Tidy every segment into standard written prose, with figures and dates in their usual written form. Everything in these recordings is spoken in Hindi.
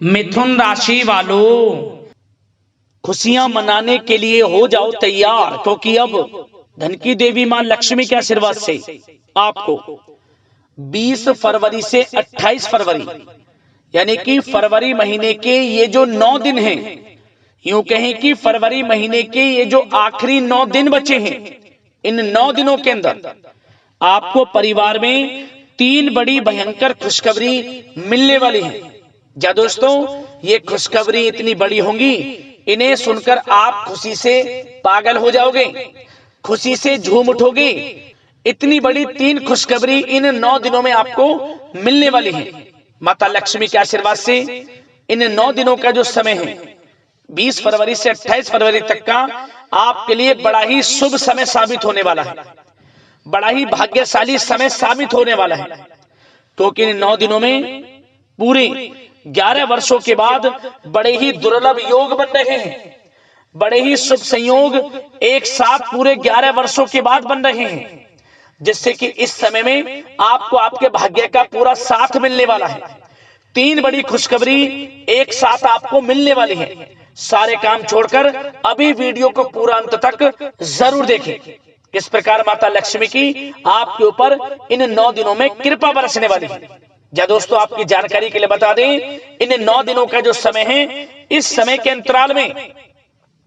मिथुन राशि वालों, खुशियां मनाने के लिए हो जाओ तैयार, क्योंकि अब धन की देवी मां लक्ष्मी के आशीर्वाद से आपको 20 फरवरी से 28 फरवरी यानी कि फरवरी महीने के ये जो 9 दिन हैं, यूं कहें कि फरवरी महीने के ये जो आखिरी 9 दिन बचे हैं, इन 9 दिनों के अंदर आपको परिवार में 3 बड़ी भयंकर खुशखबरी मिलने वाली है। क्या दोस्तों, ये खुशखबरी इतनी बड़ी होंगी, इन्हें सुनकर आप खुशी से पागल हो जाओगे, खुशी से झूम उठोगे। इतनी बड़ी 3 खुशखबरी इन 9 दिनों में आपको मिलने वाली है। माता लक्ष्मी के आशीर्वाद से इन 9 दिनों का जो समय है, 20 फरवरी से 28 फरवरी तक का, आपके लिए बड़ा ही शुभ समय साबित होने वाला है, बड़ा ही भाग्यशाली समय साबित होने वाला है। क्योंकि इन 9 दिनों में पूरे 11 वर्षों के बाद बड़े ही दुर्लभ योग बन रहे हैं, बड़े ही शुभ संयोग एक साथ पूरे 11 वर्षों के बाद बन रहे हैं, जिससे कि इस समय में आपको आपके भाग्य का पूरा साथ मिलने वाला है। 3 बड़ी खुशखबरी एक साथ आपको मिलने वाली है। सारे काम छोड़कर अभी वीडियो को पूरा अंत तक जरूर देखें। किस प्रकार माता लक्ष्मी की आपके ऊपर इन 9 दिनों में कृपा बरसने वाली है। या दोस्तों, आपकी जानकारी के लिए बता दें, इन 9 दिनों का जो समय है, इस समय के अंतराल में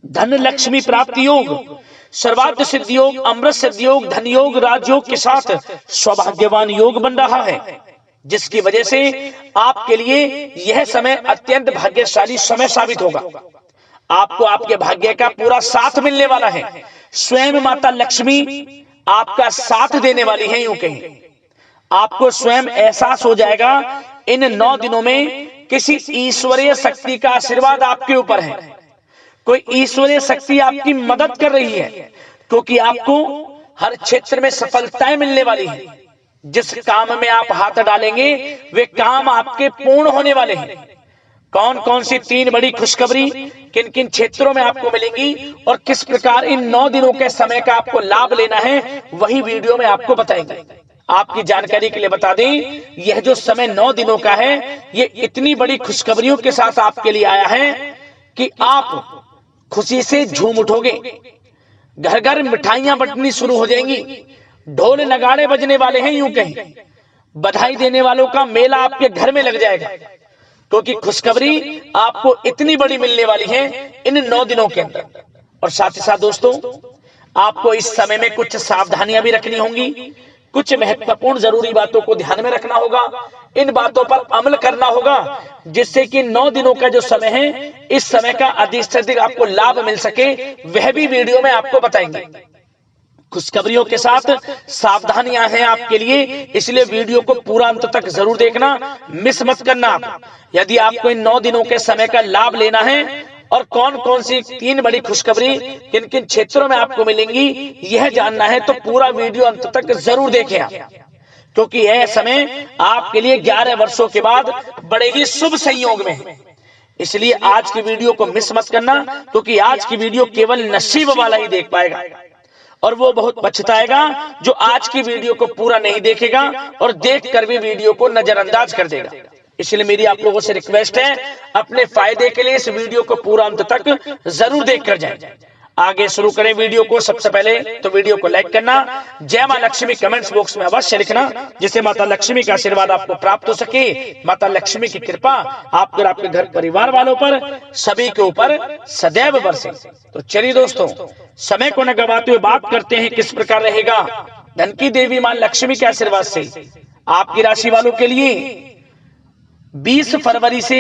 धन लक्ष्मी प्राप्ति योग, सर्वार्थ सिद्धि योग, अमृत सिद्धि योग, धन योग, राजयोग के साथ सौभाग्यवान योग बन रहा है, जिसकी वजह से आपके लिए यह समय अत्यंत भाग्यशाली समय साबित होगा। आपको आपके भाग्य का पूरा साथ मिलने वाला है। स्वयं माता लक्ष्मी आपका साथ देने वाली है। यूं कहें, आपको स्वयं एहसास हो जाएगा इन 9 दिनों में किसी ईश्वरीय शक्ति का आशीर्वाद आपके ऊपर है, कोई ईश्वरीय शक्ति आपकी मदद कर रही है, क्योंकि आपको हर क्षेत्र में सफलताएं मिलने वाली है। जिस काम में आप हाथ डालेंगे वे काम आपके पूर्ण होने वाले हैं। कौन कौन सी 3 बड़ी खुशखबरी किन किन क्षेत्रों में आपको मिलेंगी और किस प्रकार इन 9 दिनों के समय का आपको लाभ लेना है, वही वीडियो में आपको बताएंगे। आपकी जानकारी के लिए बता दें, यह जो समय 9 दिनों का है, ये इतनी बड़ी खुशखबरियों के साथ आपके लिए आया है कि आप खुशी से झूम उठोगे। घर घर मिठाइयां बंटनी शुरू हो जाएंगी, ढोल नगाड़े बजने वाले हैं। यूं कहें, बधाई देने वालों का मेला आपके घर में लग जाएगा, क्योंकि खुशखबरी आपको इतनी बड़ी मिलने वाली है इन 9 दिनों के अंदर। और साथ ही साथ दोस्तों, आपको इस समय में कुछ सावधानियां भी रखनी होंगी, कुछ महत्वपूर्ण जरूरी बातों को ध्यान में रखना होगा, इन बातों पर अमल करना होगा, जिससे कि 9 दिनों का जो समय है, इस समय का अधिक से अधिक आपको लाभ मिल सके, वह भी वीडियो में आपको बताएंगे। खुशखबरियों के साथ सावधानियां हैं आपके लिए, इसलिए वीडियो को पूरा अंत तक जरूर देखना, मिस मत करना। आप यदि आपको इन 9 दिनों के समय का लाभ लेना है और कौन कौन सी 3 बड़ी खुशखबरी किन किन क्षेत्रों में आपको मिलेंगी, यह जानना है तो पूरा वीडियो अंत तक जरूर देखें आप, क्योंकि यह समय आपके लिए 11 वर्षों के बाद बड़े ही शुभ संयोग में है। इसलिए आज की वीडियो को मिस मत करना, क्योंकि आज की वीडियो केवल नसीब वाला ही देख पाएगा, और वो बहुत पछताएगा जो आज की वीडियो को पूरा नहीं देखेगा और देखकर भी वीडियो को नजरअंदाज कर देगा। इसलिए मेरी आप लोगों से रिक्वेस्ट है, अपने फायदे के लिए इस वीडियो को पूरा अंत तक जरूर देखकर जाएं। आगे शुरू करें वीडियो को। सबसे पहले तो वीडियो को लाइक करना, जय मां लक्ष्मी कमेंट्स बॉक्स में अवश्य लिखना, जिससे माता लक्ष्मी का आशीर्वाद आपको प्राप्त हो सके, माता लक्ष्मी की कृपा आपको और आपके घर परिवार वालों पर सभी के ऊपर सदैव बरसे। तो चलिए दोस्तों, समय को न गवाते हुए बात करते हैं किस प्रकार रहेगा धन की देवी मां लक्ष्मी के आशीर्वाद से आपकी राशि वालों के लिए 20 फरवरी से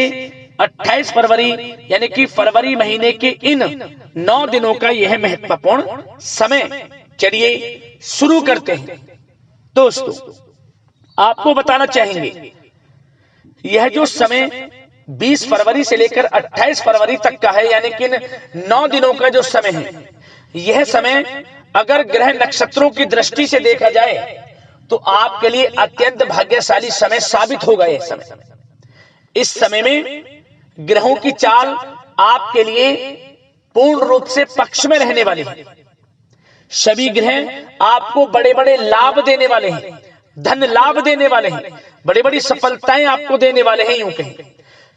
28 फरवरी यानी कि फरवरी महीने के इन 9 दिनों का यह महत्वपूर्ण समय। चलिए शुरू करते हैं। दोस्तों, आपको बताना चाहेंगे, यह जो समय 20 फरवरी से लेकर 28 फरवरी तक का है, यानी कि इन 9 दिनों का जो समय है, यह समय अगर ग्रह नक्षत्रों की दृष्टि से देखा जाए तो आपके लिए अत्यंत भाग्यशाली समय साबित होगा। यह समय, इस समय में ग्रहों की चाल आपके लिए पूर्ण रूप से पक्ष में रहने वाली है। सभी ग्रह आपको बड़े बड़े लाभ देने वाले हैं, धन लाभ देने वाले हैं, बड़ी बड़ी सफलताएं आपको देने वाले हैं। यूं कहें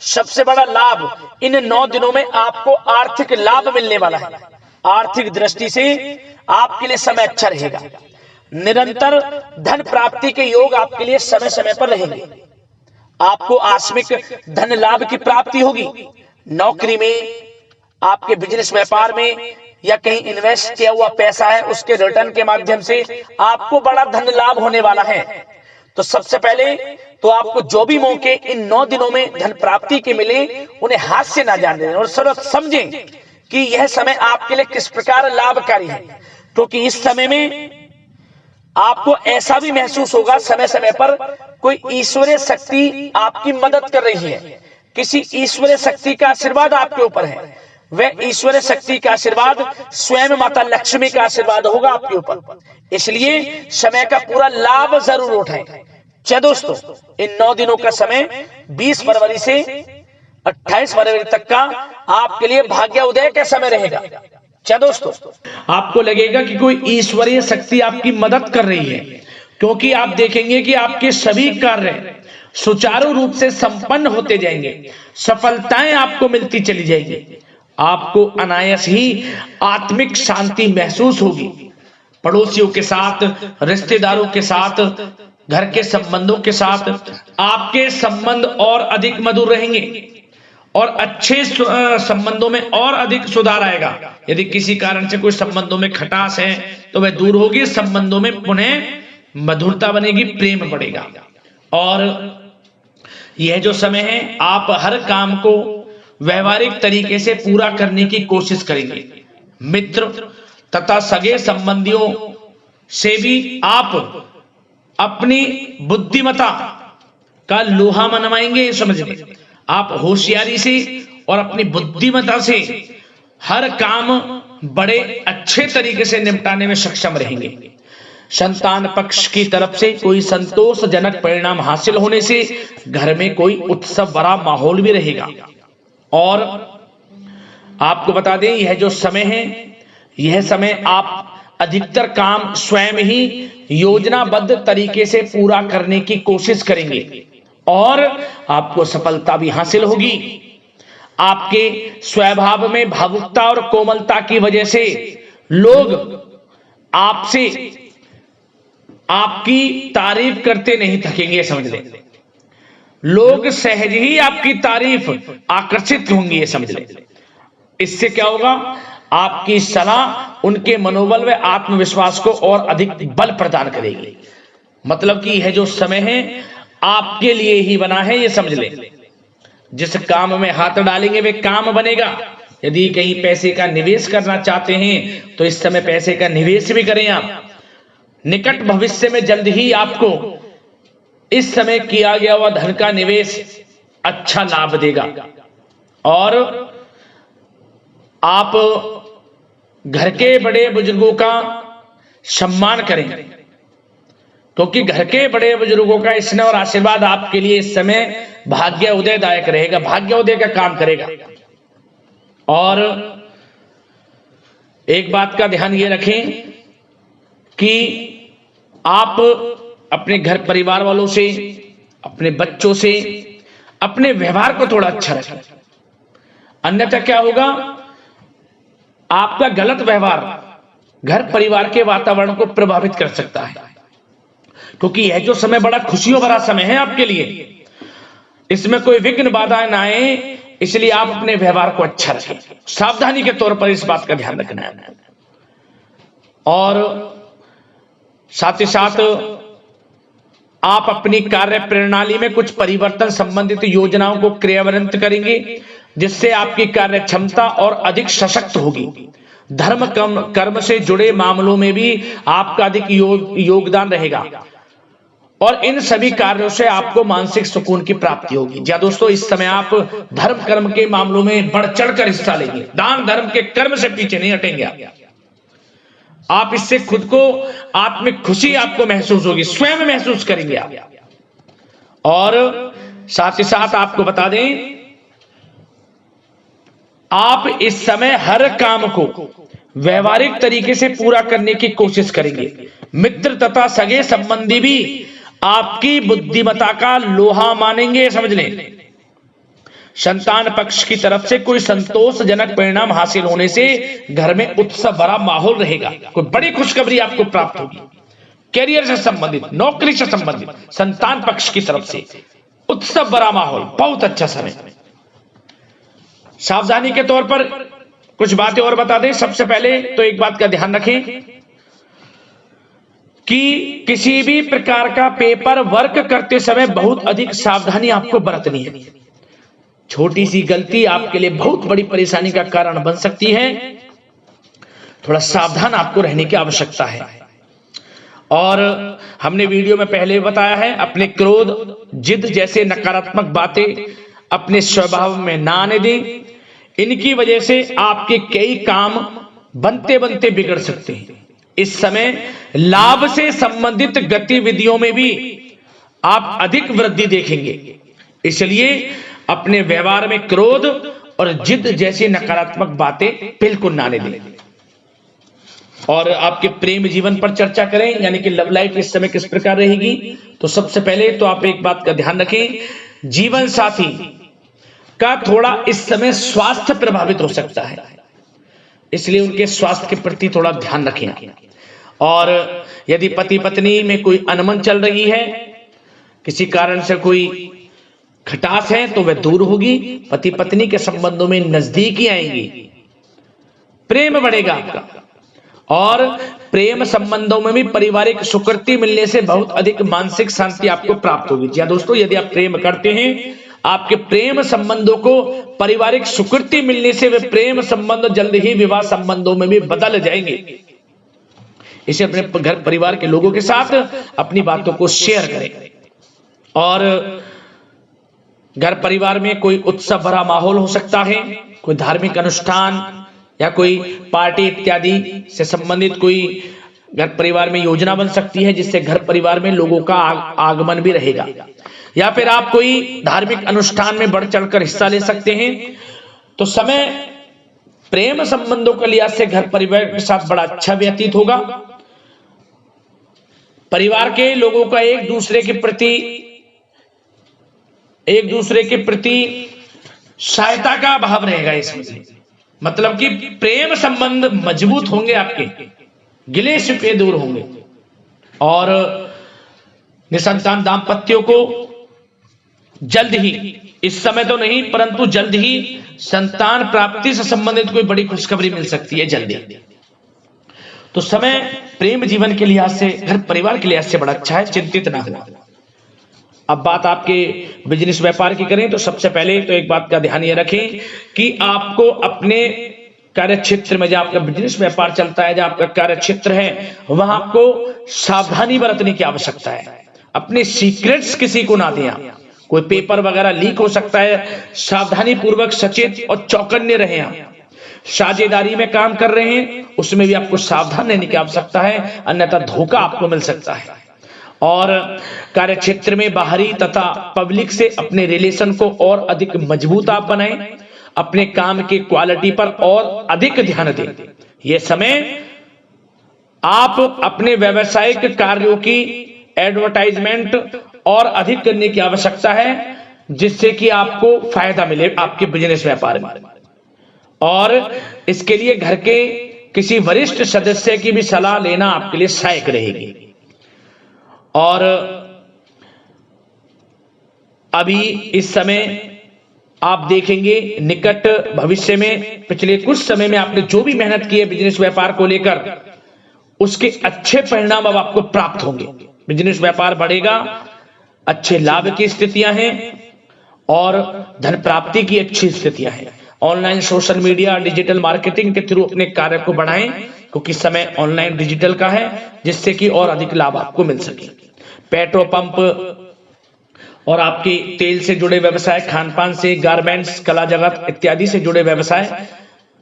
सबसे बड़ा लाभ इन 9 दिनों में आपको आर्थिक लाभ मिलने वाला है। आर्थिक दृष्टि से आपके लिए समय अच्छा रहेगा। निरंतर धन प्राप्ति के योग आपके लिए समय समय पर रहेंगे। आपको आकस्मिक धन लाभ की प्राप्ति होगी। नौकरी में, आपके बिजनेस व्यापार में, या कहीं इन्वेस्ट किया हुआ पैसा है उसके रिटर्न के माध्यम से आपको बड़ा धन लाभ होने वाला है। तो सबसे पहले तो आपको जो भी मौके इन 9 दिनों में धन प्राप्ति के मिले उन्हें हाथ से ना जाने दें और समझें कि यह समय आपके लिए किस प्रकार लाभकारी है, क्योंकि इस समय में आपको ऐसा भी महसूस होगा समय समय पर कोई ईश्वरीय शक्ति आपकी मदद कर रही है। किसी ईश्वरीय शक्ति का आशीर्वाद आपके ऊपर है। वह ईश्वरीय शक्ति का आशीर्वाद स्वयं माता लक्ष्मी का आशीर्वाद होगा आपके ऊपर। इसलिए समय का पूरा लाभ जरूर उठाएं। चलिए दोस्तों, इन 9 दिनों का समय 20 फरवरी से 28 फरवरी तक का आपके लिए भाग्य उदय का समय रहेगा। क्या दोस्तों, आपको लगेगा कि कोई ईश्वरीय शक्ति आपकी मदद कर रही है, क्योंकि आप देखेंगे कि आपके सभी कार्य सुचारू रूप से संपन्न होते जाएंगे। सफलताएं आपको मिलती चली जाएंगी। आपको अनायास ही आत्मिक शांति महसूस होगी। पड़ोसियों के साथ, रिश्तेदारों के साथ, घर के संबंधों के साथ आपके संबंध और अधिक मधुर रहेंगे और अच्छे संबंधों में और अधिक सुधार आएगा। यदि किसी कारण से कोई संबंधों में खटास है तो वह दूर होगी। संबंधों में पुनः मधुरता बनेगी, प्रेम बढ़ेगा। और यह जो समय है आप हर काम को व्यवहारिक तरीके से पूरा करने की कोशिश करेंगे। मित्र तथा सगे संबंधियों से भी आप अपनी बुद्धिमत्ता का लोहा मनवाएंगे। समझिए, आप होशियारी से और अपनी बुद्धिमत्ता से हर काम बड़े अच्छे तरीके से निपटाने में सक्षम रहेंगे। संतान पक्ष की तरफ से कोई संतोषजनक परिणाम हासिल होने से घर में कोई उत्सव भरा माहौल भी रहेगा। और आपको बता दें, यह जो समय है, यह समय आप अधिकतर काम स्वयं ही योजनाबद्ध तरीके से पूरा करने की कोशिश करेंगे और आपको सफलता भी हासिल होगी। आपके स्वभाव में भावुकता और कोमलता की वजह से लोग आपसे आपकी तारीफ करते नहीं थकेंगे। समझ लें, लोग सहज ही आपकी तारीफ आकर्षित होंगी, ये समझ लें। इससे क्या होगा, आपकी सलाह उनके मनोबल व आत्मविश्वास को और अधिक बल प्रदान करेगी। मतलब कि यह जो समय है आपके लिए ही बना है, ये समझ लें। जिस काम में हाथ डालेंगे वे काम बनेगा। यदि कहीं पैसे का निवेश करना चाहते हैं तो इस समय पैसे का निवेश भी करें आप। निकट भविष्य में जल्द ही आपको इस समय किया गया हुआ धन का निवेश अच्छा लाभ देगा। और आप घर के बड़े बुजुर्गों का सम्मान करें, क्योंकि घर के बड़े बुजुर्गों का स्नेह और आशीर्वाद आपके लिए इस समय भाग्य उदयदायक रहेगा, भाग्य उदय का काम करेगा। और एक बात का ध्यान ये रखें कि आप अपने घर परिवार वालों से, अपने बच्चों से अपने व्यवहार को थोड़ा अच्छा रखें। अन्यथा क्या होगा, आपका गलत व्यवहार घर परिवार के वातावरण को प्रभावित कर सकता है। क्योंकि यह जो समय बड़ा खुशियों भरा समय है आपके लिए, इसमें कोई विघ्न बाधाएं ना आए, इसलिए आप अपने व्यवहार को अच्छा रखें। सावधानी के तौर पर इस बात का ध्यान रखना है। और साथ ही साथ आप अपनी कार्य प्रणाली में कुछ परिवर्तन संबंधित योजनाओं को क्रियान्वित करेंगे, जिससे आपकी कार्य क्षमता और अधिक सशक्त होगी। धर्म कर्म से जुड़े मामलों में भी आपका अधिक योगदान रहेगा और इन सभी कार्यों से आपको मानसिक सुकून की प्राप्ति होगी। जी दोस्तों, इस समय आप धर्म कर्म के मामलों में बढ़ चढ़कर हिस्सा लेंगे। दान धर्म के कर्म से पीछे नहीं हटेंगे आप। इससे खुद को आत्मिक खुशी आपको महसूस होगी, स्वयं महसूस करेंगे आप। और साथ ही साथ आपको बता दें, आप इस समय हर काम को व्यवहारिक तरीके से पूरा करने की कोशिश करेंगे। मित्र तथा सगे संबंधी भी आपकी बुद्धिमत्ता का लोहा मानेंगे। समझ लें, संतान पक्ष की तरफ से कोई संतोषजनक परिणाम हासिल होने से घर में उत्सव भरा माहौल रहेगा। कोई बड़ी खुशखबरी आपको प्राप्त होगी। कैरियर से संबंधित, नौकरी से संबंधित, संतान पक्ष की तरफ से उत्सव भरा माहौल, बहुत अच्छा समय। सावधानी के तौर पर कुछ बातें और बता दें। सबसे पहले तो एक बात का ध्यान रखें कि किसी भी प्रकार का पेपर वर्क करते समय बहुत अधिक सावधानी आपको बरतनी है। छोटी सी गलती आपके लिए बहुत बड़ी परेशानी का कारण बन सकती है। थोड़ा सावधान आपको रहने की आवश्यकता है। और हमने वीडियो में पहले बताया है, अपने क्रोध, जिद जैसे नकारात्मक बातें अपने स्वभाव में ना आने दें। इनकी वजह से आपके कई काम बनते बनते बिगड़ सकते हैं। इस समय लाभ से संबंधित गतिविधियों में भी आप अधिक वृद्धि देखेंगे। इसलिए अपने व्यवहार में क्रोध और जिद जैसी नकारात्मक बातें बिल्कुल ना आने दें। और आपके प्रेम जीवन पर चर्चा करें, यानी कि लव लाइफ इस समय किस प्रकार रहेगी। तो सबसे पहले तो आप एक बात का ध्यान रखें, जीवन साथी का थोड़ा इस समय स्वास्थ्य प्रभावित हो सकता है, इसलिए उनके स्वास्थ्य के प्रति थोड़ा ध्यान रखें। और यदि पति पत्नी में कोई अनबन चल रही है, किसी कारण से कोई खटास है, तो वह दूर होगी। पति पत्नी के संबंधों में नजदीकी आएंगी, प्रेम बढ़ेगा आपका। और प्रेम संबंधों में भी पारिवारिक स्वीकृति मिलने से बहुत अधिक मानसिक शांति आपको प्राप्त होगी। जी दोस्तों, यदि आप प्रेम करते हैं, आपके प्रेम संबंधों को पारिवारिक स्वीकृति मिलने से वे प्रेम संबंध जल्द ही विवाह संबंधों में भी बदल जाएंगे। इसे अपने घर परिवार के लोगों के साथ अपनी बातों को शेयर करें। और घर परिवार में कोई उत्सव भरा माहौल हो सकता है, कोई धार्मिक अनुष्ठान या कोई पार्टी इत्यादि से संबंधित कोई घर परिवार में योजना बन सकती है, जिससे घर परिवार में लोगों का आगमन भी रहेगा। या फिर आप कोई धार्मिक अनुष्ठान में बढ़ चढ़कर हिस्सा ले सकते हैं। तो समय प्रेम संबंधों के लिहाज से घर परिवार के साथ बड़ा अच्छा व्यतीत होगा। परिवार के लोगों का एक दूसरे के प्रति सहायता का भाव रहेगा इसमें। मतलब कि प्रेम संबंध मजबूत होंगे, आपके गिले शिकवे दूर होंगे। और निसंतान दाम्पत्यों को जल्द ही, इस समय तो नहीं परंतु जल्द ही संतान प्राप्ति से संबंधित कोई बड़ी खुशखबरी मिल सकती है जल्दी। तो समय प्रेम जीवन के लिहाज से, घर परिवार के लिहाज से बड़ा अच्छा है, चिंतित ना हो। अब बात आपके बिजनेस व्यापार की करें तो सबसे पहले तो एक बात का ध्यान ये रखें कि आपको अपने कार्य क्षेत्र में, जहां आपका बिजनेस व्यापार चलता है, जहां आपका कार्य क्षेत्र है, वहां आपको सावधानी बरतने की आवश्यकता है। अपने सीक्रेट्स किसी को ना दें। कोई पेपर वगैरह लीक हो सकता है, सावधानी पूर्वक सचेत और चौकन्ने रहें। आप साझेदारी में काम कर रहे हैं, उसमें भी आपको सावधान रहने की आवश्यकता है, अन्यथा धोखा आपको मिल सकता है। और कार्य क्षेत्र में बाहरी तथा पब्लिक से अपने रिलेशन को और अधिक मजबूत आप बनाएं। अपने काम की क्वालिटी पर और अधिक ध्यान दें। यह समय आप अपने व्यावसायिक कार्यों की एडवर्टाइजमेंट और अधिक करने की आवश्यकता है, जिससे कि आपको फायदा मिले आपके बिजनेस व्यापार में। और इसके लिए घर के किसी वरिष्ठ सदस्य की भी सलाह लेना आपके लिए सहायक रहेगी। और अभी इस समय आप देखेंगे, निकट भविष्य में, पिछले कुछ समय में आपने जो भी मेहनत की है बिजनेस व्यापार को लेकर, उसके अच्छे परिणाम अब आपको प्राप्त होंगे। बिजनेस व्यापार बढ़ेगा, अच्छे लाभ की स्थितियां हैं और धन प्राप्ति की अच्छी स्थितियां हैं। Online, social media, digital marketing के थ्रू अपने कार्य को बढ़ाएं, क्योंकि समय ऑनलाइन डिजिटल का है, जिससे कि और अधिक लाभ आपको मिल सके। पेट्रोल पंप और आपके तेल से जुड़े व्यवसाय, खान पान से, गारमेंट्स, कला जगत इत्यादि से जुड़े व्यवसाय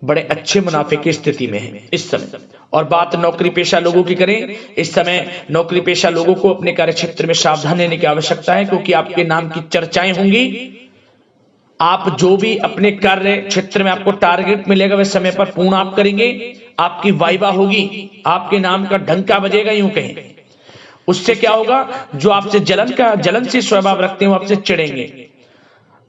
बड़े अच्छे मुनाफे की स्थिति में है इस समय। और बात नौकरी पेशा लोगों की करें, इस समय नौकरी पेशा लोगों को अपने कार्य क्षेत्र में सावधान रहने की आवश्यकता है, क्योंकि आपके नाम की चर्चाएं होंगी। आप जो भी अपने कार्य क्षेत्र में आपको टारगेट मिलेगा, वह समय पर पूर्ण आप करेंगे। आपकी वाइवा होगी, आपके नाम का डंका बजेगा, यूं कहें। उससे क्या होगा, जो आपसे जलन से स्वभाव रखते हैं वो आपसे चिढ़ेंगे।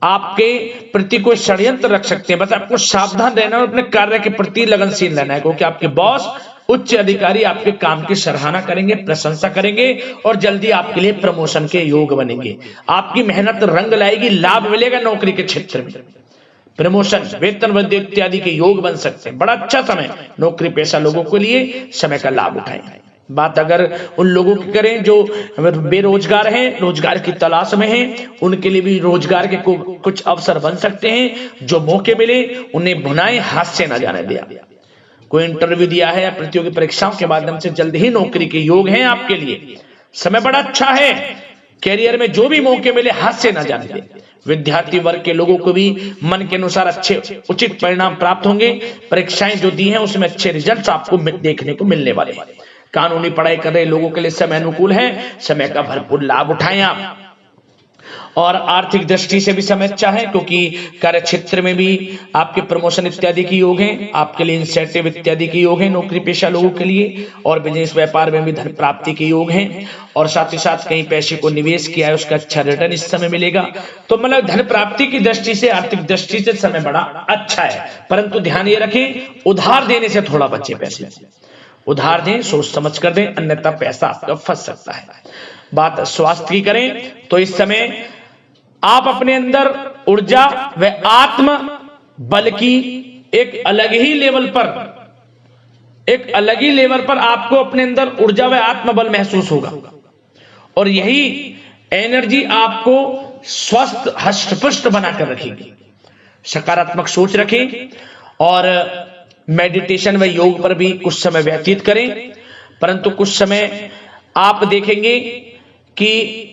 आपके प्रति कोई षड्यंत्र रख सकते हैं। बस आपको सावधान रहना और अपने कार्य के प्रति लगनशील रहना है, क्योंकि आपके बॉस उच्च अधिकारी आपके काम की सराहना करेंगे, प्रशंसा करेंगे और जल्दी आपके लिए प्रमोशन के योग बनेंगे। आपकी मेहनत रंग लाएगी, लाभ मिलेगा नौकरी के क्षेत्र में, प्रमोशन, वेतन वृद्धि इत्यादि के योग बन सकते हैं। बड़ा अच्छा समय नौकरी पेशा लोगों के लिए, समय का लाभ उठाएं। बात अगर उन लोगों की करें जो बेरोजगार हैं, रोजगार की तलाश में हैं, उनके लिए भी रोजगार के कुछ अवसर बन सकते हैं। जो मौके मिले उन्हें भुनाएं, हाथ से न जाने दिया। कोई इंटरव्यू दिया है या प्रतियोगी परीक्षाओं के माध्यम से जल्द ही नौकरी के योग हैं आपके लिए। समय बड़ा अच्छा है। कैरियर में जो भी मौके मिले हाथ से न जाने दें। विद्यार्थी वर्ग के लोगों को भी मन के अनुसार अच्छे उचित परिणाम प्राप्त होंगे। परीक्षाएं जो दी हैं उसमें अच्छे रिजल्ट आपको देखने को मिलने वाले हैं। कानूनी पढ़ाई कर रहे लोगों के लिए समय अनुकूल है, समय का भरपूर लाभ उठाएं आप। और आर्थिक दृष्टि से भी समय अच्छा है, क्योंकि कार्य क्षेत्र में भी आपके प्रमोशन इत्यादि के योग हैं, आपके लिए इंसेंटिव इत्यादि के योग हैं नौकरी पेशा लोगों के लिए। और बिजनेस व्यापार में भी धन प्राप्ति के योग हैं, और साथ ही साथ कहीं पैसे को निवेश किया है उसका अच्छा रिटर्न इस समय मिलेगा। तो मतलब धन प्राप्ति की दृष्टि से, आर्थिक दृष्टि से समय बड़ा अच्छा है। परंतु ध्यान ये रखें, उधार देने से थोड़ा बचे। पैसे उधार दें, सोच समझ कर दें, अन्यथा पैसा आपका फंस सकता है। बात स्वास्थ्य की करें तो इस समय आप अपने अंदर ऊर्जा व आत्म बल की एक अलग ही लेवल पर आपको अपने अंदर ऊर्जा व आत्म बल महसूस होगा, और यही एनर्जी आपको स्वस्थ हष्ट-पुष्ट बनाकर रखेगी। सकारात्मक सोच रखें और मेडिटेशन व योग पर भी कुछ समय व्यतीत करें। परंतु कुछ समय आप देखेंगे कि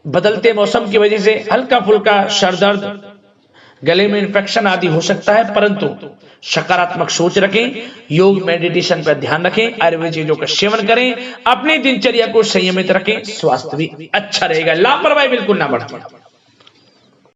बदलते मौसम की वजह से हल्का फुल्का सर दर्द, गले में इन्फेक्शन आदि हो सकता है, परंतु सकारात्मक सोच रखें, योग मेडिटेशन पर ध्यान रखें, आयुर्वेद चीजों का सेवन करें, अपनी दिनचर्या को संयमित रखें, स्वास्थ्य भी अच्छा रहेगा। लापरवाही बिल्कुल ना बरतें।